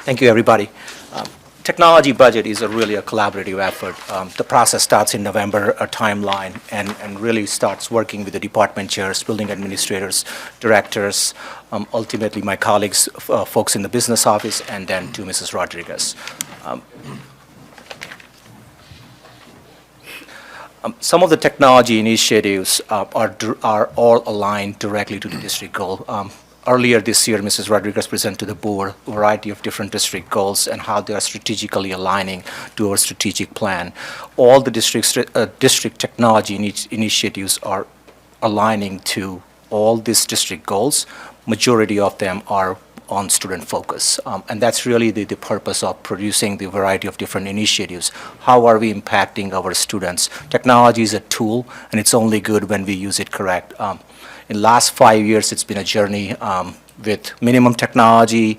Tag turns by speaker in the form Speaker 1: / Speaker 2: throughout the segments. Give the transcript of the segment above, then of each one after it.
Speaker 1: Thank you, everybody. Technology budget is really a collaborative effort. The process starts in November, a timeline, and really starts working with the department chairs, building administrators, directors, ultimately my colleagues, folks in the business office, and then to Mrs. Rodriguez. Some of the technology initiatives are all aligned directly to the district goal. Earlier this year, Mrs. Rodriguez presented to the board a variety of different district goals and how they are strategically aligning to our strategic plan. All the district technology initiatives are aligning to all these district goals. Majority of them are on student focus. And that's really the purpose of producing the variety of different initiatives. How are we impacting our students? Technology is a tool, and it's only good when we use it correct. In the last 5 years, it's been a journey with minimum technology,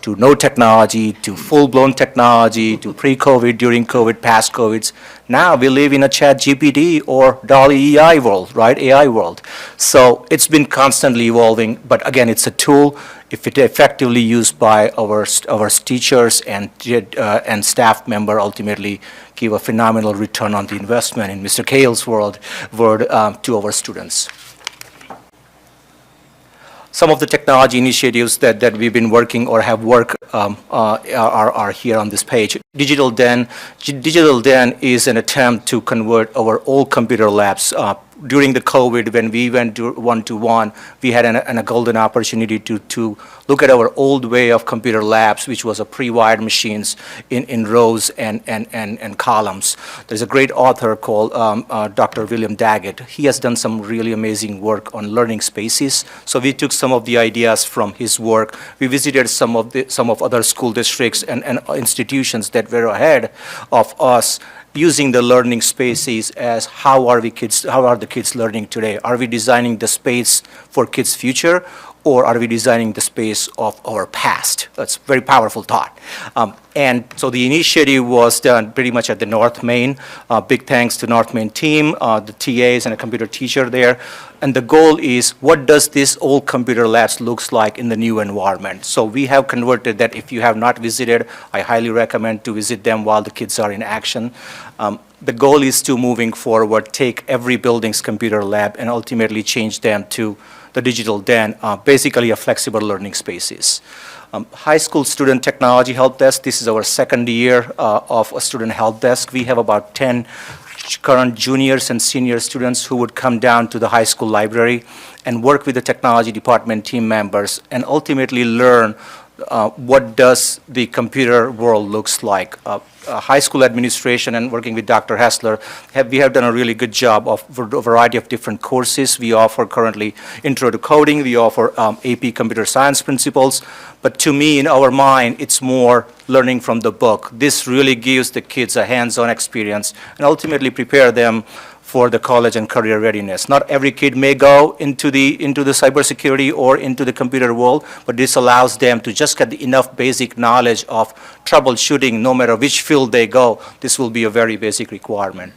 Speaker 1: to no technology, to full-blown technology, to pre-COVID, during COVID, past COVIDs. Now we live in a chat GPT or DALL-E AI world, right? AI world. So it's been constantly evolving, but again, it's a tool. If it effectively used by our teachers and staff member, ultimately give a phenomenal return on the investment in Mr. Cale's word to our students. Some of the technology initiatives that we've been working or have worked are here on this page. Digital Den is an attempt to convert our old computer labs. During the COVID, when we went one-to-one, we had a golden opportunity to look at our old way of computer labs, which was a pre-wired machines in rows and columns. There's a great author called Dr. William Daggett. He has done some really amazing work on learning spaces. So we took some of the ideas from his work. We visited some of other school districts and institutions that were ahead of us, using the learning spaces as how are the kids learning today? Are we designing the space for kids' future, or are we designing the space of our past? That's a very powerful thought. And so the initiative was done pretty much at the North Main. Big thanks to North Main team, the TAs and a computer teacher there. And the goal is, what does this old computer labs looks like in the new environment? So we have converted that. If you have not visited, I highly recommend to visit them while the kids are in action. The goal is to, moving forward, take every building's computer lab and ultimately change them to the digital den, basically a flexible learning spaces. High school student technology help desk. This is our second year of a student help desk. We have about 10 current juniors and senior students who would come down to the high school library and work with the technology department team members and ultimately learn what does the computer world looks like. High school administration and working with Dr. Hessler, we have done a really good job of a variety of different courses. We offer currently Intro to Coding, we offer AP Computer Science Principles, but to me, in our mind, it's more learning from the book. This really gives the kids a hands-on experience and ultimately prepare them for the college and career readiness. Not every kid may go into the cybersecurity or into the computer world, but this allows them to just get enough basic knowledge of troubleshooting no matter which field they go. This will be a very basic requirement.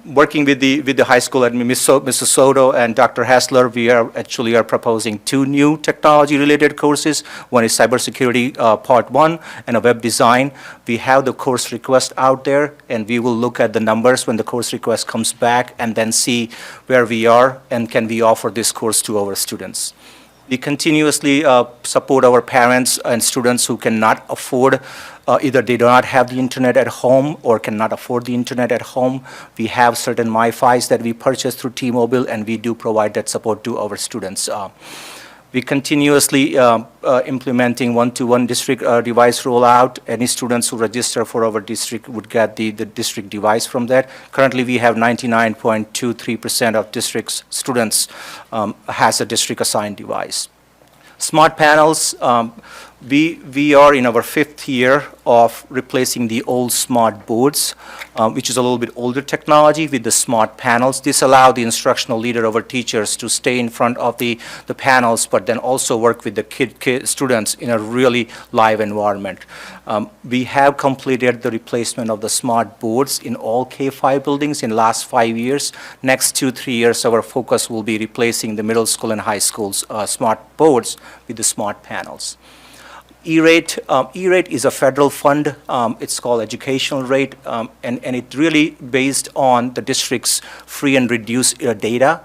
Speaker 1: Working with the high school admin, Mrs. Soto and Dr. Hassler, we are proposing 2 new technology-related courses. One is cybersecurity part 1 and a web design. We have the course request out there, and we will look at the numbers when the course request comes back and then see where we are and can we offer this course to our students. We continuously support our parents and students who cannot afford, either they do not have the internet at home or cannot afford the internet at home. We have certain MiFis that we purchase through T-Mobile, and we do provide that support to our students. We continuously implementing one-to-one district device rollout. Any students who register for our district would get the district device from that. Currently, we have 99.23% of district's students has a district assigned device. Smart panels, we are in our 5th year of replacing the old smart boards, which is a little bit older technology, with the smart panels. This allows the instructional leader, our teachers, to stay in front of the panels, but then also work with the students in a really live environment. We have completed the replacement of the smart boards in all K-5 buildings in the last 5 years. Next 2-3 years, our focus will be replacing the middle school and high school's smart boards with the smart panels. E-rate is a federal fund. It's called educational rate, and it really based on the district's free and reduced data.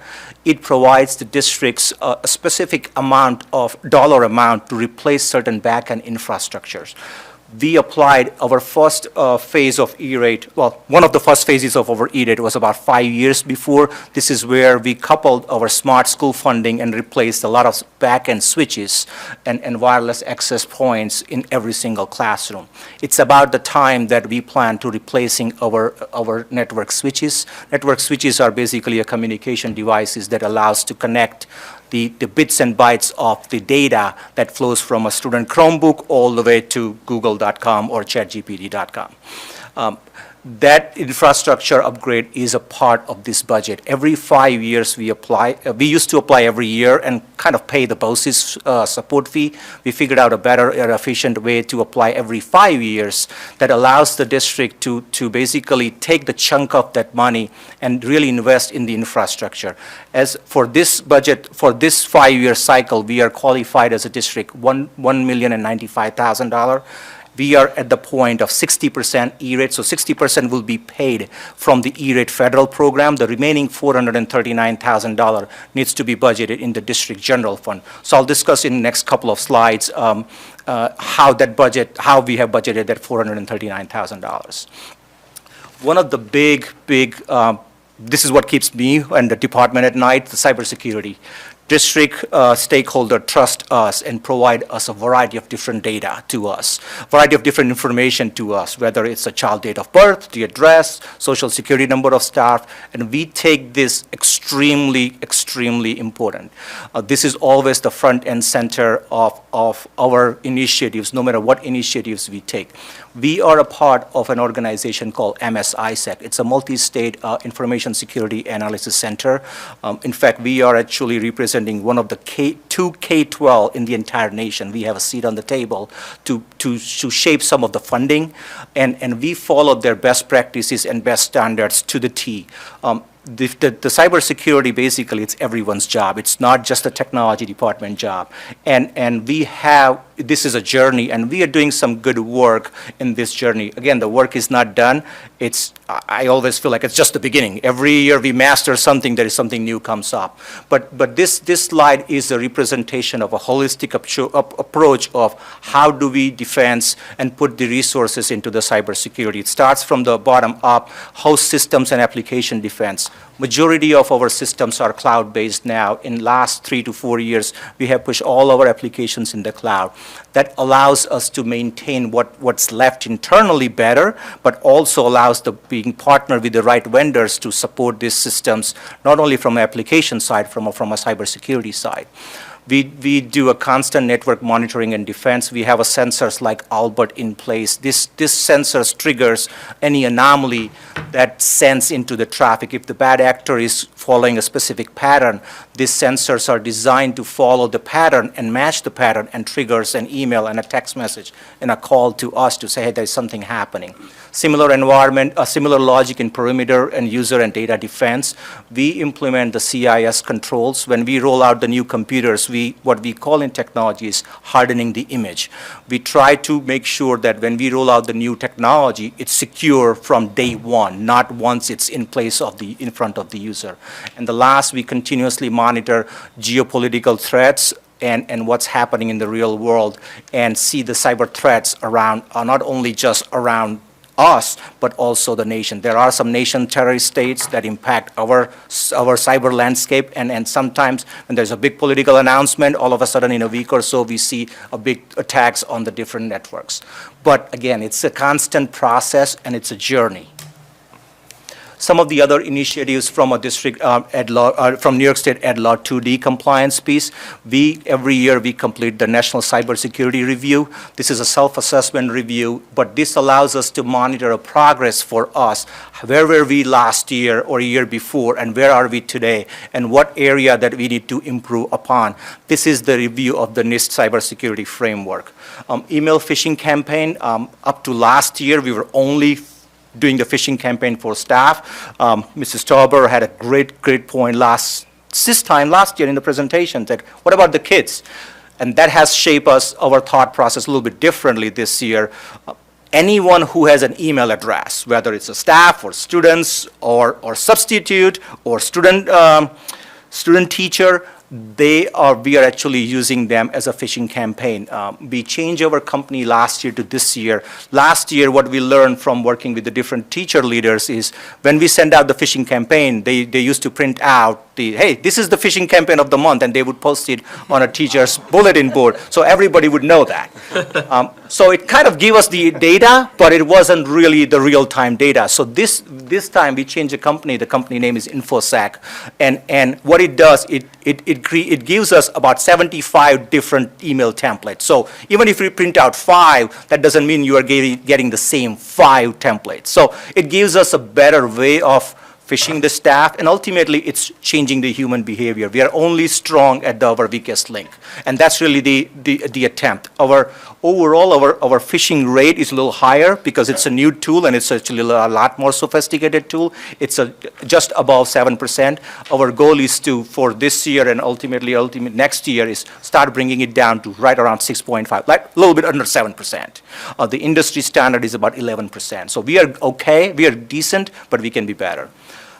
Speaker 1: It provides the districts a specific amount of dollar amount to replace certain back-end infrastructures. We applied our first phase of E-rate, well, one of the first phases of our E-rate was about 5 years before. This is where we coupled our smart school funding and replaced a lot of back-end switches and wireless access points in every single classroom. It's about the time that we plan to replacing our network switches. Network switches are basically a communication devices that allows to connect the bits and bytes of the data that flows from a student Chromebook all the way to google.com or chatgpt.com. That infrastructure upgrade is a part of this budget. Every 5 years we apply, we used to apply every year and kind of pay the BOCES support fee. We figured out a better and efficient way to apply every 5 years that allows the district to basically take the chunk of that money and really invest in the infrastructure. As for this budget, for this 5-year cycle, we are qualified as a district $1,095,000. We are at the point of 60% E-rate, so 60% will be paid from the E-rate federal program. The remaining $439,000 needs to be budgeted in the district general fund. So I'll discuss in the next couple of slides how we have budgeted that $439,000. One of the big, this is what keeps me and the department at night, the cybersecurity. District stakeholder trust us and provide us a variety of different data to us, variety of different information to us, whether it's a child date of birth, the address, social security number of staff, and we take this extremely, extremely important. This is always the front and center of our initiatives, no matter what initiatives we take. We are a part of an organization called MSISEC. It's a multi-state information security analysis center. In fact, we are actually representing one of the two K-12 in the entire nation. We have a seat on the table to shape some of the funding, and we follow their best practices and best standards to the T. The cybersecurity, basically, it's everyone's job. It's not just the technology department job. And this is a journey, and we are doing some good work in this journey. Again, the work is not done. I always feel like it's just the beginning. Every year we master something, there is something new comes up. But this slide is a representation of a holistic approach of how do we defense and put the resources into the cybersecurity. It starts from the bottom up, host systems and application defense. Majority of our systems are cloud-based now. In last 3 to 4 years, we have pushed all our applications in the cloud. That allows us to maintain what's left internally better, but also allows being partnered with the right vendors to support these systems, not only from an application side, from a cybersecurity side. We do a constant network monitoring and defense. We have a sensors like Albert in place. This sensors triggers any anomaly that sends into the traffic. If the bad actor is following a specific pattern, these sensors are designed to follow the pattern and match the pattern and triggers an email and a text message and a call to us to say, hey, there's something happening. Similar environment, similar logic in perimeter and user and data defense. We implement the CIS controls. When we roll out the new computers, what we call in technology is hardening the image. We try to make sure that when we roll out the new technology, it's secure from day one, not once it's in place in front of the user. And the last, we continuously monitor geopolitical threats and what's happening in the real world and see the cyber threats around, not only just around us, but also the nation. There are some nation terrorist states that impact our cyber landscape, and sometimes when there's a big political announcement, all of a sudden in a week or so, we see a big attacks on the different networks. But again, it's a constant process and it's a journey. Some of the other initiatives from a district from New York State Ed Law 2D compliance piece, every year we complete the National Cybersecurity Review. This is a self-assessment review, but this allows us to monitor a progress for us. Where were we last year or a year before, and where are we today, and what area that we need to improve upon. This is the review of the NIST cybersecurity framework. Email phishing campaign, up to last year, we were only doing the phishing campaign for staff. Mrs. Tauber had a great point last year in the presentation that, what about the kids? And that has shaped our thought process a little bit differently this year. Anyone who has an email address, whether it's a staff or students or substitute or student teacher, we are actually using them as a phishing campaign. We changed our company last year to this year. Last year, what we learned from working with the different teacher leaders is when we send out the phishing campaign, they used to print out hey, this is the phishing campaign of the month, and they would post it on a teacher's bulletin board, so everybody would know that. So it kind of gave us the data, but it wasn't really the real-time data. So this time we changed the company. The company name is InfoSec, and what it does, it gives us about 75 different email templates. So even if we print out 5, that doesn't mean you are getting the same 5 templates. So it gives us a better way of phishing the staff, and ultimately it's changing the human behavior. We are only strong at our weakest link, and that's really the attempt. Our phishing rate is a little higher because it's a new tool, and it's actually a lot more sophisticated tool. It's just above 7%. Our goal is for this year and ultimately next year is start bringing it down to right around 6.5, like a little bit under 7%. The industry standard is about 11%. So we are okay, we are decent, but we can be better.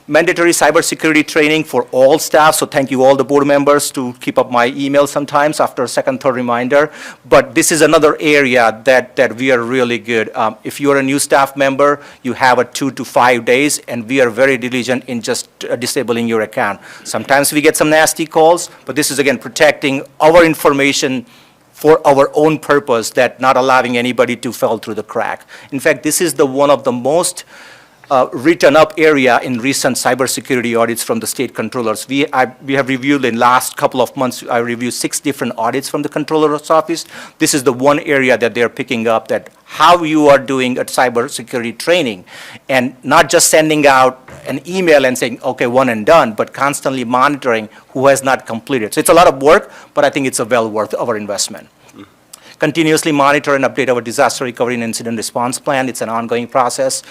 Speaker 1: Mandatory cybersecurity training for all staff, so thank you all the board members to keep up my email sometimes after a second, third reminder. But this is another area that we are really good. If you're a new staff member, you have a 2 to 5 days, and we are very diligent in just disabling your account. Sometimes we get some nasty calls, but this is again protecting our information for our own purpose, that not allowing anybody to fall through the crack. In fact, this is one of the most written up area in recent cybersecurity audits from the state controllers. We have reviewed in last couple of months, I reviewed 6 different audits from the controller's office. This is the one area that they're picking up, that how you are doing at cybersecurity training, and not just sending out an email and saying, okay, one and done, but constantly monitoring who has not completed. So it's a lot of work, but I think it's well worth our investment. Continuously monitor and update our disaster recovery and incident response plan. It's an ongoing process.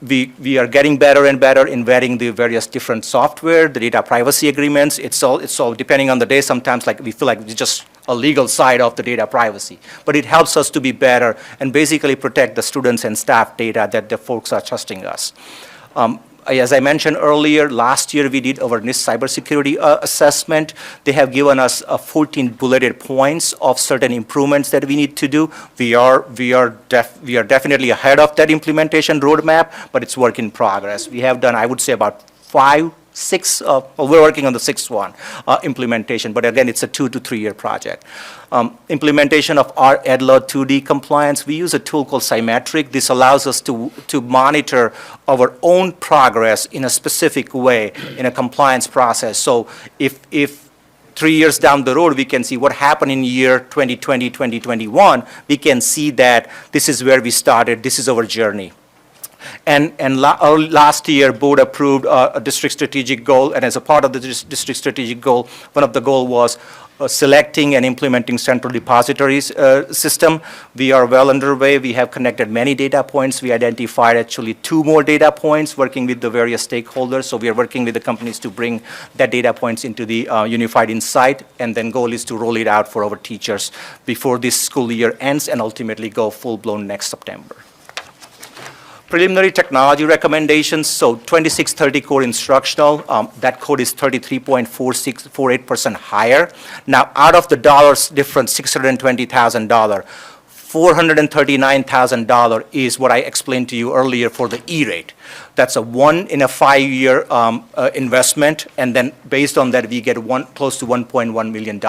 Speaker 1: We are getting better and better in vetting the various different software, the data privacy agreements. It's all depending on the day. Sometimes we feel like it's just a legal side of the data privacy. But it helps us to be better and basically protect the students and staff data that the folks are trusting us. As I mentioned earlier, last year we did our NIST cybersecurity assessment. They have given us 14 bulleted points of certain improvements that we need to do. We are definitely ahead of that implementation roadmap, but it's work in progress. We have done, I would say, about 5, 6, we're working on the 6th one, implementation, but again, it's a 2 to 3 year project. Implementation of our EDLA 2D compliance, we use a tool called Symmetric. This allows us to monitor our own progress in a specific way in a compliance process. So if 3 years down the road, we can see what happened in year 2020, 2021, we can see that this is where we started, this is our journey. And last year, board approved a district strategic goal, and as a part of the district strategic goal, one of the goal was selecting and implementing central depositories system. We are well underway. We have connected many data points. We identified actually 2 more data points working with the various stakeholders. So we are working with the companies to bring that data points into the unified insight, and then goal is to roll it out for our teachers before this school year ends and ultimately go full-blown next September. Preliminary technology recommendations, so 2630 core instructional, that code is 33.48% higher. Now, out of the dollars difference, $620,000, $439,000 is what I explained to you earlier for the E-rate. That's a 1 in a 5-year investment, and then based on that, we get close to $1.1 million.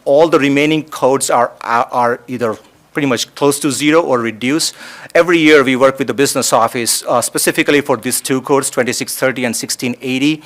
Speaker 1: All the remaining codes are either pretty much close to 0 or reduce. Every year we work with the business office specifically for these 2 codes, 2630 and 1680,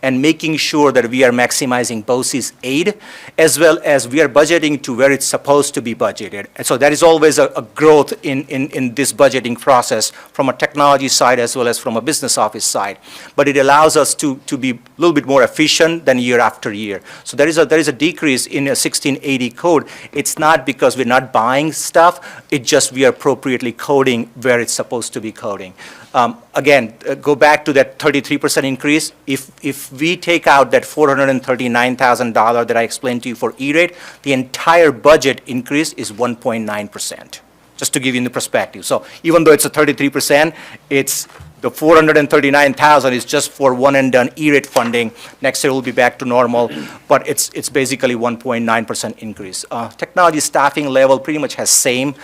Speaker 1: and making sure that we are maximizing BOCES aid, as well as we are budgeting to where it's supposed to be budgeted. And so there is always a growth in this budgeting process from a technology side as well as from a business office side. But it allows us to be a little bit more efficient than year after year. So there is a decrease in a 1680 code. It's not because we're not buying stuff, it's just we are appropriately coding where it's supposed to be coding. Again, go back to that 33% increase. If we take out that $439,000 that I explained to you for E-rate, the entire budget increase is 1.9%, just to give you the perspective. So even though it's a 33%, it's the 439,000 is just for one and done E-rate funding. Next year will be back to normal, but it's basically 1.9% increase. Technology staffing level pretty much has same.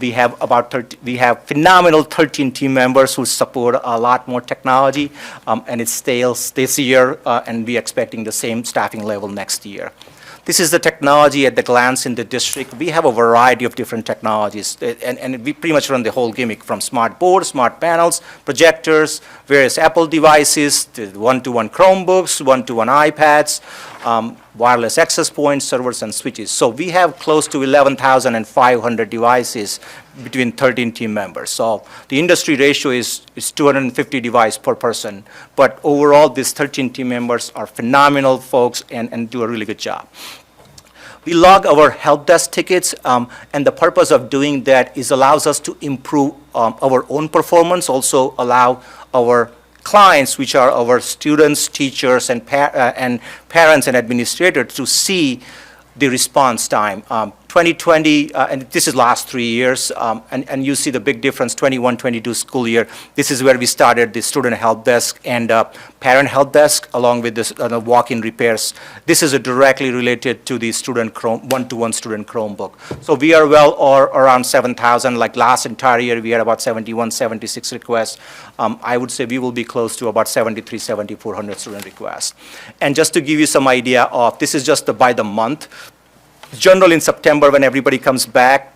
Speaker 1: We have phenomenal 13 team members who support a lot more technology, and it stays this year, and we're expecting the same staffing level next year. This is the technology at the glance in the district. We have a variety of different technologies, and we pretty much run the whole gimmick from smart boards, smart panels, projectors, various Apple devices, one-to-one Chromebooks, one-to-one iPads, wireless access points, servers, and switches. So we have close to 11,500 devices between 13 team members. So the industry ratio is 250 devices per person. But overall, these 13 team members are phenomenal folks and do a really good job. We log our help desk tickets, and the purpose of doing that is allows us to improve our own performance, also allow our clients, which are our students, teachers, and parents and administrators, to see the response time. 2020, and this is last 3 years, and you see the big difference, 21-22 school year. This is where we started the student help desk and parent help desk, along with this walk-in repairs. This is directly related to the student one-to-one student Chromebook. So we are well or around 7,000. Like last entire year, we had about 71, 76 requests. I would say we will be close to about 73, 7,400 student requests. And just to give you some idea of, this is just by the month. Generally in September, when everybody comes back,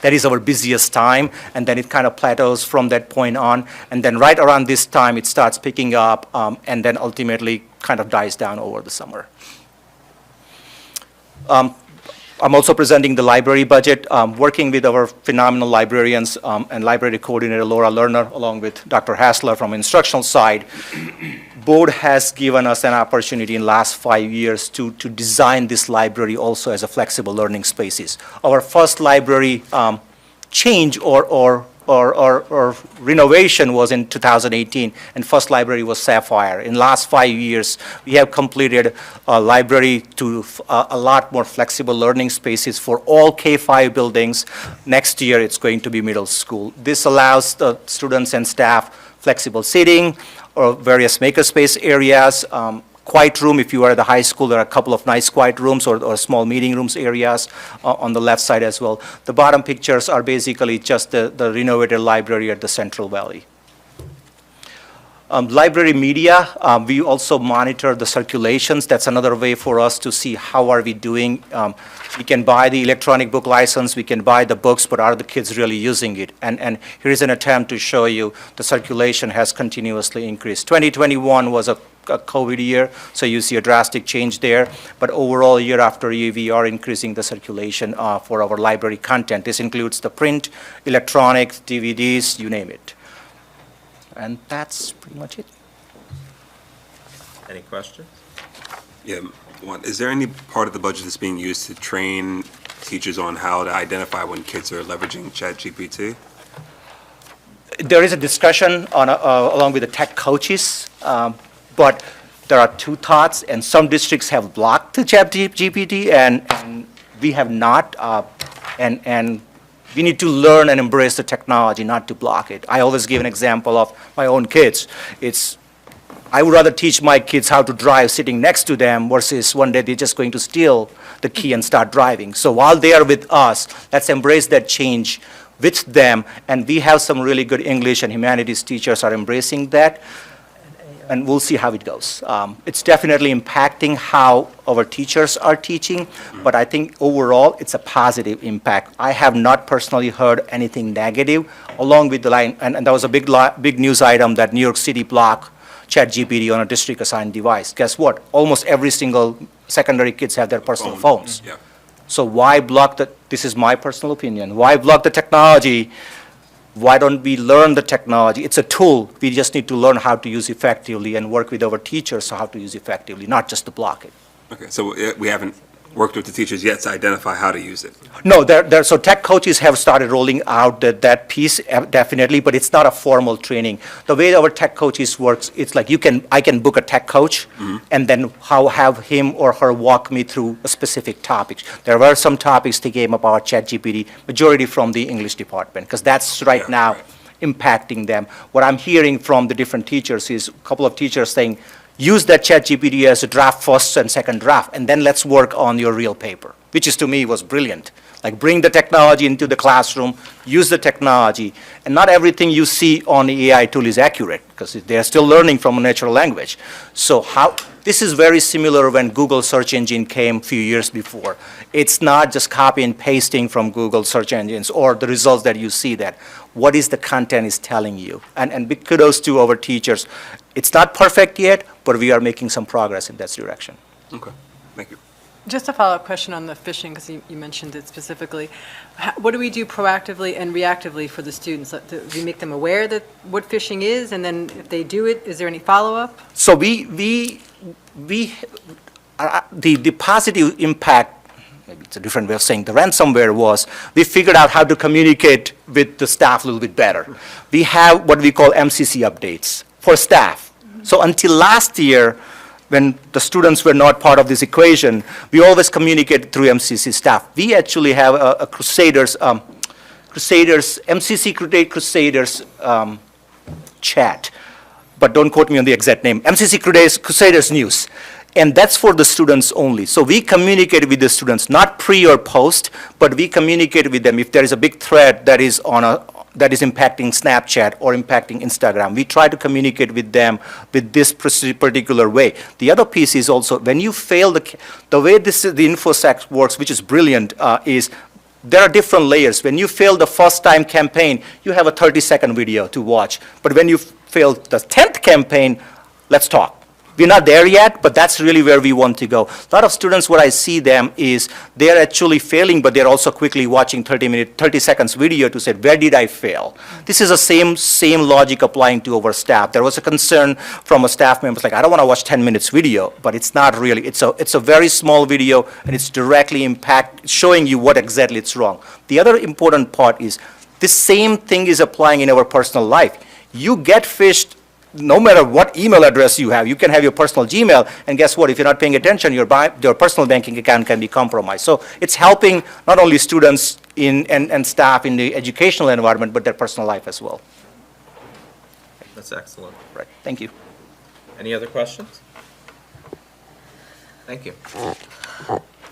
Speaker 1: that is our busiest time, and then it kind of plateaus from that point on. And then right around this time, it starts picking up, and then ultimately kind of dies down over the summer. I'm also presenting the library budget, working with our phenomenal librarians and library coordinator Laura Lerner, along with Dr. Hassler from instructional side. Board has given us an opportunity in last 5 years to design this library also as a flexible learning spaces. Our first library change or renovation was in 2018, and first library was Sapphire. In last 5 years, we have completed a library to a lot more flexible learning spaces for all K-5 buildings. Next year, it's going to be middle school. This allows the students and staff flexible seating or various makerspace areas. Quiet room, if you are at the high school, there are a couple of nice quiet rooms or small meeting rooms areas on the left side as well. The bottom pictures are basically just the renovated library at the Central Valley. Library media, we also monitor the circulations. That's another way for us to see how are we doing. We can buy the electronic book license, we can buy the books, but are the kids really using it? And here is an attempt to show you the circulation has continuously increased. 2021 was a COVID year, so you see a drastic change there. But overall, year after year, we are increasing the circulation for our library content. This includes the print, electronics, DVDs, you name it. And that's pretty much it.
Speaker 2: Any questions?
Speaker 3: Yeah, is there any part of the budget that's being used to train teachers on how to identify when kids are leveraging ChatGPT?
Speaker 1: There is a discussion on, along with the tech coaches, but there are two thoughts, and some districts have blocked the ChatGPT, and we have not, and we need to learn and embrace the technology, not to block it. I always give an example of my own kids. I would rather teach my kids how to drive sitting next to them versus one day they're just going to steal the key and start driving. So while they are with us, let's embrace that change with them. And we have some really good English and humanities teachers are embracing that. And we'll see how it goes. It's definitely impacting how our teachers are teaching, but I think overall it's a positive impact. I have not personally heard anything negative along with the line, and that was a big news item that New York City blocked ChatGPT on a district assigned device. Guess what? Almost every single secondary kids have their personal phones.
Speaker 3: Yeah.
Speaker 1: So why block this is my personal opinion, why block the technology? Why don't we learn the technology? It's a tool. We just need to learn how to use effectively and work with our teachers how to use effectively, not just to block it.
Speaker 3: Okay, so we haven't worked with the teachers yet to identify how to use it.
Speaker 1: No, so tech coaches have started rolling out that piece, definitely, but it's not a formal training. The way our tech coaches works, it's like I can book a tech coach, and then have him or her walk me through a specific topic. There were some topics they came about ChatGPT, majority from the English department, because that's right now impacting them. What I'm hearing from the different teachers is a couple of teachers saying, use that ChatGPT as a draft, first and second draft, and then let's work on your real paper, which is, to me, was brilliant. Like, bring the technology into the classroom, use the technology, and not everything you see on the AI tool is accurate, because they're still learning from a natural language. So this is very similar when Google search engine came a few years before. It's not just copy and pasting from Google search engines or the results that you see that. What is the content is telling you? And big kudos to our teachers. It's not perfect yet, but we are making some progress in that direction.
Speaker 3: Okay, thank you.
Speaker 2: Just a follow-up question on the phishing, because you mentioned it specifically. What do we do proactively and reactively for the students? Do we make them aware that what phishing is, and then if they do it, is there any follow-up?
Speaker 1: So the positive impact, maybe it's a different way of saying the ransomware, was we figured out how to communicate with the staff a little bit better. We have what we call MCC updates for staff. So until last year, when the students were not part of this equation, we always communicated through MCC staff. We actually have a MCC Crusaders chat, but don't quote me on the exact name, MCC Crusaders News. And that's for the students only. So we communicate with the students, not pre or post, but we communicate with them if there is a big thread that is impacting Snapchat or impacting Instagram. We try to communicate with them with this particular way. The other piece is also when you fail the way the InfoSec works, which is brilliant, is there are different layers. When you fail the first time campaign, you have a 30-second video to watch. But when you fail the 10th campaign, let's talk. We're not there yet, but that's really where we want to go. A lot of students, what I see them is they're actually failing, but they're also quickly watching 30 seconds video to say, where did I fail? This is the same logic applying to our staff. There was a concern from a staff member, like, I don't want to watch 10 minutes video, but it's not really. It's a very small video, and it's directly showing you what exactly it's wrong. The other important part is this same thing is applying in our personal life. You get phished no matter what email address you have. You can have your personal Gmail, and guess what? If you're not paying attention, your personal banking account can be compromised. So it's helping not only students and staff in the educational environment, but their personal life as well.
Speaker 4: That's excellent.
Speaker 1: Right. Thank you.
Speaker 4: Any other questions? Thank you.